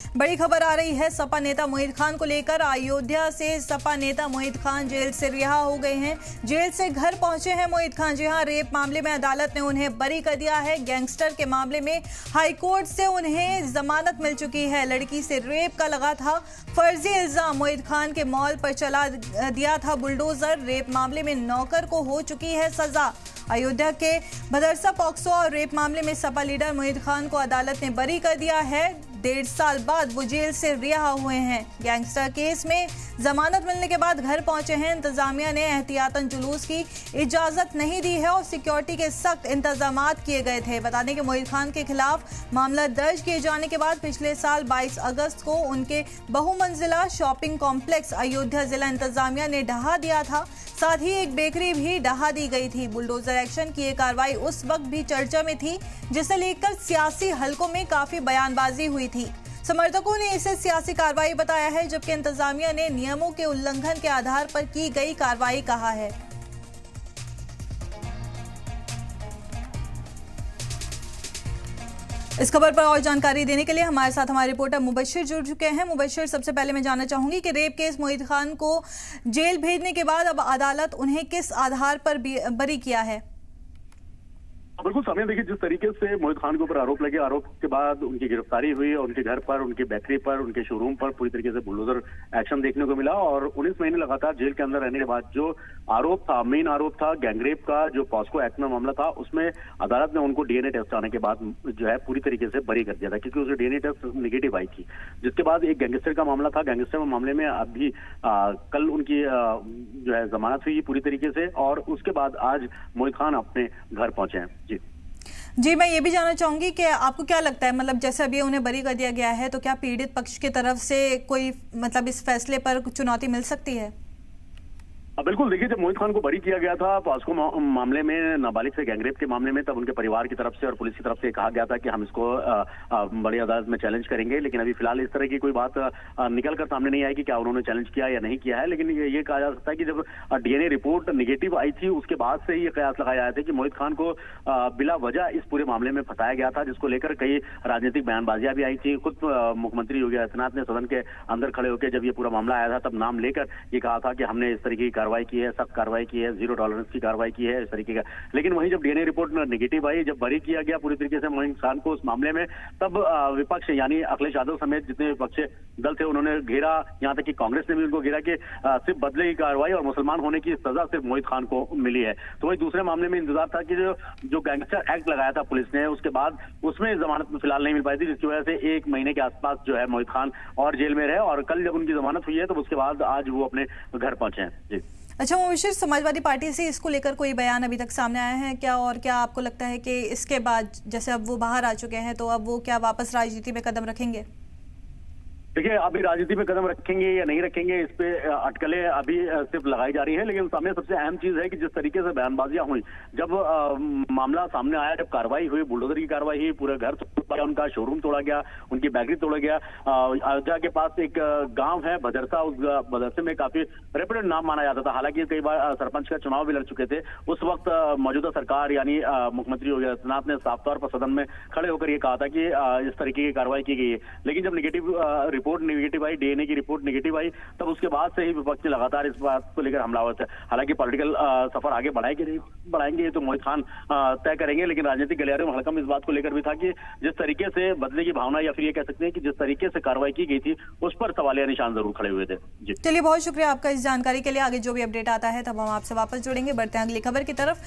बड़ी खबर आ रही है सपा नेता मोहित खान को लेकर। अयोध्या से सपा नेता मोहित खान जेल से रिहा हो गए हैं। जेल से घर पहुंचे हैं मोहित खान। जी हां, रेप मामले में अदालत ने उन्हें बरी कर दिया है। गैंगस्टर के मामले में हाईकोर्ट से उन्हें जमानत मिल चुकी है। लड़की से रेप का लगा था फर्जी इल्जाम। मोहित खान के मॉल पर चला दिया था बुलडोजर। रेप मामले में नौकर को हो चुकी है सजा। अयोध्या के भदरसा पॉक्सो और रेप मामले में सपा लीडर मोहित खान को अदालत ने बरी कर दिया है। 1.5 साल बाद वो जेल से रिहा हुए हैं। गैंगस्टर केस में जमानत मिलने के बाद घर पहुंचे हैं। इंतजामिया ने एहतियातन जुलूस की इजाजत नहीं दी है और सिक्योरिटी के सख्त इंतजामात किए गए थे। बता दें कि मोहित खान के खिलाफ मामला दर्ज किए जाने के बाद पिछले साल 22 अगस्त को उनके बहुमंजिला शॉपिंग कॉम्प्लेक्स अयोध्या जिला इंतजामिया ने ढहा दिया था। साथ ही एक बेकरी भी ढहा दी गई थी। बुलडोजर एक्शन की ये कार्रवाई उस वक्त भी चर्चा में थी, जिसे लेकर सियासी हलकों में काफी बयानबाजी हुई थी। समर्थकों ने इसे सियासी कार्रवाई बताया है, जबकि इंतजामिया ने नियमों के उल्लंघन के आधार पर की गई कार्रवाई कहा है। इस खबर पर और जानकारी देने के लिए हमारे साथ हमारे रिपोर्टर मुबशिर जुड़ चुके हैं। मुबशिर, सबसे पहले मैं जानना चाहूंगी कि रेप केस मोहित खान को जेल भेजने के बाद अब अदालत उन्हें किस आधार पर बरी किया है? बिल्कुल सामने देखिए, जिस तरीके से मोहित खान के ऊपर आरोप लगे, आरोप के बाद उनकी गिरफ्तारी हुई और उनके घर पर, उनकी बेकरी पर, उनके शोरूम पर पूरी तरीके से बुलडोजर एक्शन देखने को मिला। और 19 महीने लगातार जेल के अंदर रहने के बाद जो आरोप था, मेन आरोप था गैंगरेप का, जो पॉस्को एक्ट में मामला था, उसमें अदालत ने उनको डीएनए टेस्ट आने के बाद जो है पूरी तरीके से बरी कर दिया था, क्योंकि उसे डीएनए टेस्ट निगेटिव आई थी। जिसके बाद एक गैंगस्टर का मामला था। गैंगस्टर मामले में अभी कल उनकी जो है जमानत हुई पूरी तरीके से, और उसके बाद आज मोहित खान अपने घर पहुंचे हैं। जी, मैं ये भी जानना चाहूंगी कि आपको क्या लगता है, मतलब जैसे अभी उन्हें बरी कर दिया गया है, तो क्या पीड़ित पक्ष की तरफ से कोई मतलब इस फैसले पर चुनौती मिल सकती है? बिल्कुल, देखिए, जब मोहित खान को बरी किया गया था पॉस्को मामले में, नाबालिग से गैंगरेप के मामले में, तब उनके परिवार की तरफ से और पुलिस की तरफ से कहा गया था कि हम इसको बड़ी अदालत में चैलेंज करेंगे। लेकिन अभी फिलहाल इस तरह की कोई बात निकल कर सामने नहीं आई कि क्या उन्होंने चैलेंज किया या नहीं किया है। लेकिन ये कहा जा सकता है कि जब डीएनए रिपोर्ट निगेटिव आई थी, उसके बाद से ये कयास लगाया जाता है कि मोहित खान को बिला वजह इस पूरे मामले में फंसाया गया था, जिसको लेकर कई राजनीतिक बयानबाजियां भी आई थी। खुद मुख्यमंत्री योगी आदित्यनाथ ने सदन के अंदर खड़े होकर जब ये पूरा मामला आया था, तब नाम लेकर ये कहा था कि हमने इस तरीके की कार्रवाई की है, सख्त कार्रवाई की है, जीरो टॉलरेंस की कार्रवाई की है, इस तरीके का। लेकिन वहीं जब डीएनए रिपोर्ट नेगेटिव आई, जब बरी किया गया पूरी तरीके से मोहित खान को उस मामले में, तब विपक्ष यानी अखिलेश यादव समेत जितने विपक्षी दल थे उन्होंने घेरा, यहाँ तक कि कांग्रेस ने भी उनको घेरा कि सिर्फ बदले की कार्रवाई और मुसलमान होने की सजा सिर्फ मोहित खान को मिली है। तो वही दूसरे मामले में इंतजार था कि जो गैंगस्टर एक्ट लगाया था पुलिस ने, उसके बाद उसमें जमानत फिलहाल नहीं मिल पाई थी, जिसकी वजह से 1 महीने के आसपास जो है मोहित खान और जेल में रहे। और कल जब उनकी जमानत हुई है, तो उसके बाद आज वो अपने घर पहुंचे हैं। जी अच्छा मुबशिर, समाजवादी पार्टी से इसको लेकर कोई बयान अभी तक सामने आया है क्या? और क्या आपको लगता है कि इसके बाद, जैसे अब वो बाहर आ चुके हैं, तो अब वो क्या वापस राजनीति में कदम रखेंगे? देखिए, अभी राजनीति में कदम रखेंगे या नहीं रखेंगे, इस पे अटकलें अभी सिर्फ लगाई जा रही है। लेकिन सामने सबसे अहम चीज है कि जिस तरीके से बयानबाजियां हुई, जब मामला सामने आया, जब कार्रवाई हुई, बुलडोजर की कार्रवाई हुई, पूरे घर तोड़ा गया, उनका शोरूम तोड़ा गया, उनकी बेकरी तोड़ा गया। अयोध्या के पास एक गांव है भदरसा, उस भदरसे में काफी रेपुटेड नाम माना जाता था। हालांकि कई बार सरपंच का चुनाव भी लड़ चुके थे। उस वक्त मौजूदा सरकार यानी मुख्यमंत्री योगी आदित्यनाथ ने साफ तौर पर सदन में खड़े होकर ये कहा था कि इस तरीके की कार्रवाई की गई है। लेकिन जब रिपोर्ट नेगेटिव आई, डीएनए की रिपोर्ट नेगेटिव आई, तब उसके बाद से ही विपक्ष ने लगातार इस बात को लेकर हमलावर थे। हालांकि पॉलिटिकल सफर आगे बढ़ाएंगे तो मोहित खान तय करेंगे, लेकिन राजनीतिक गलियारे में हड़कंप इस बात को लेकर भी था कि जिस तरीके से बदले की भावना, या फिर ये कह सकते हैं कि जिस तरीके से कार्रवाई की गई थी, उस पर सवालिया निशान जरूर खड़े हुए थे। जी चलिए, बहुत शुक्रिया आपका इस जानकारी के लिए। आगे जो भी अपडेट आता है तब हम आपसे वापस जुड़ेंगे। बढ़ते हैं अगली खबर की तरफ।